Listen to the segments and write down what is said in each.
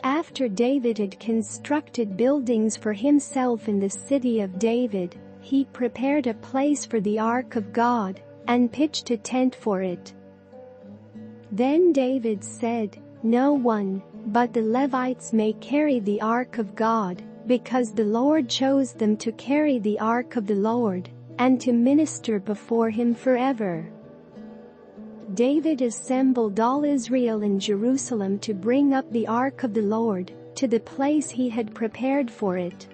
After David had constructed buildings for himself in the city of David, he prepared a place for the Ark of God, and pitched a tent for it. Then David said, "No one but the Levites may carry the Ark of God, because the Lord chose them to carry the Ark of the Lord, and to minister before him forever." David assembled all Israel in Jerusalem to bring up the Ark of the Lord, to the place he had prepared for it.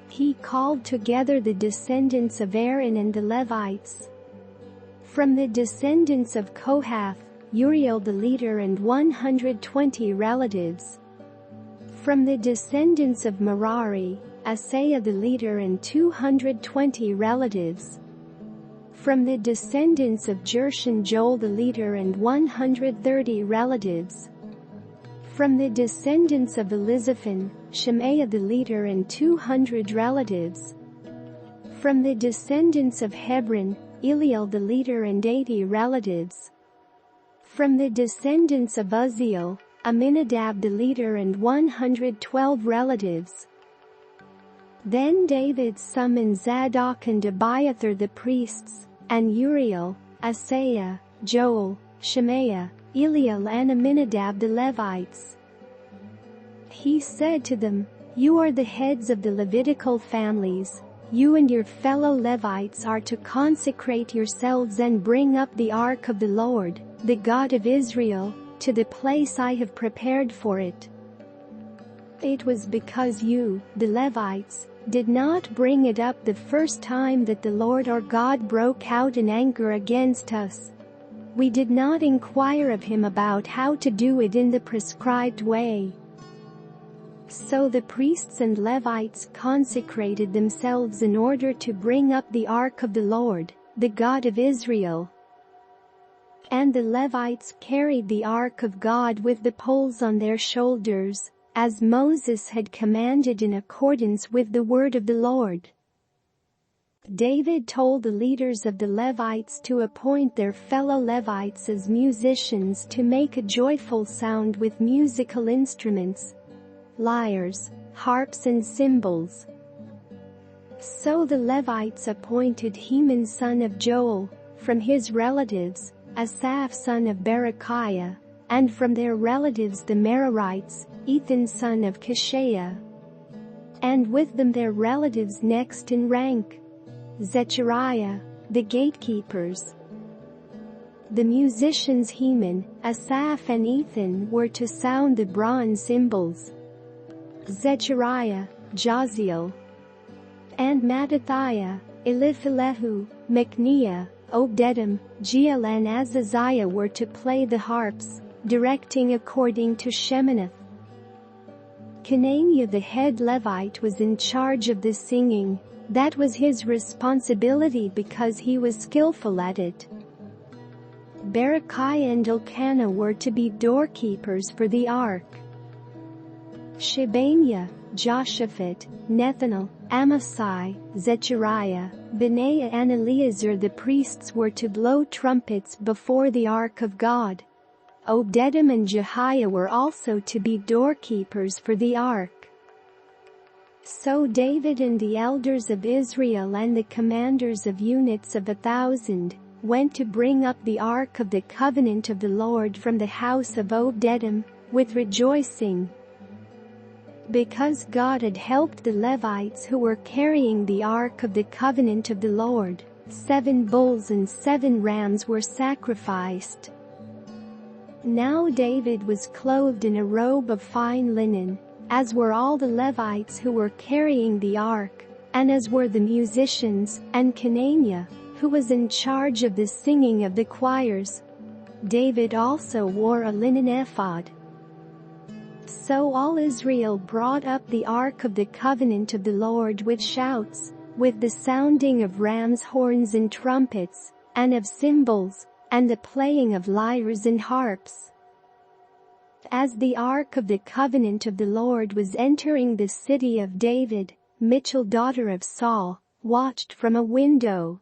He called together the descendants of Aaron and the Levites. From the descendants of Kohath, Uriel the leader and 120 relatives. From the descendants of Merari, Asaiah the leader and 220 relatives. From the descendants of Gershon Joel the leader and 130 relatives. From the descendants of Elizaphan, Shemaiah the leader and 200 relatives. From the descendants of Hebron, Eliel the leader and 80 relatives. From the descendants of Uzziel, Amminadab the leader and 112 relatives. Then David summoned Zadok and Abiathar the priests, and Uriel, Asaiah, Joel, Shemaiah, Eliel and Amminadab the Levites. He said to them, "You are the heads of the Levitical families. You and your fellow Levites are to consecrate yourselves and bring up the Ark of the Lord, the God of Israel, to the place I have prepared for it." It was because you, the Levites, did not bring it up the first time that the Lord our God broke out in anger against us. We did not inquire of him about how to do it in the prescribed way. So the priests and Levites consecrated themselves in order to bring up the Ark of the Lord, the God of Israel. And the Levites carried the Ark of God with the poles on their shoulders, as Moses had commanded in accordance with the word of the Lord. David told the leaders of the Levites to appoint their fellow Levites as musicians to make a joyful sound with musical instruments, lyres, harps and cymbals. So the Levites appointed Heman son of Joel, from his relatives, Asaph son of Berekiah, and from their relatives the Merarites, Ethan son of Keziah. And with them their relatives next in rank, Zechariah, the gatekeepers. The musicians Heman, Asaph and Ethan were to sound the bronze cymbals. Zechariah, Uzziel, and Mattithiah, Eliphalet, Micniah, Obed-Edom, Jeiel and Azaziah were to play the harps, directing according to Shemaiah. Kenaniah the head Levite was in charge of the singing. That was his responsibility because he was skillful at it. Berekiah and Elkanah were to be doorkeepers for the ark. Shebaniah, Joshaphat, Nethanel, Amasai, Zechariah, Benaiah and Eliezer the priests were to blow trumpets before the ark of God. Obed-Edom and Jehiah were also to be doorkeepers for the ark. So David and the elders of Israel and the commanders of units of 1,000 went to bring up the ark of the covenant of the Lord from the house of Obed-Edom, with rejoicing. Because God had helped the Levites who were carrying the ark of the covenant of the Lord, 7 bulls and 7 rams were sacrificed. Now David was clothed in a robe of fine linen, as were all the Levites who were carrying the ark, and as were the musicians, and Kenaniah, who was in charge of the singing of the choirs. David also wore a linen ephod. So all Israel brought up the ark of the covenant of the Lord with shouts, with the sounding of ram's horns and trumpets, and of cymbals, and the playing of lyres and harps. As the ark of the covenant of the Lord was entering the city of David, Michal daughter of Saul, watched from a window.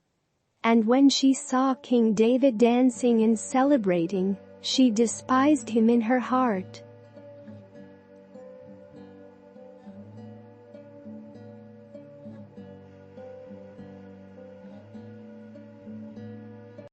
And when she saw King David dancing and celebrating, she despised him in her heart.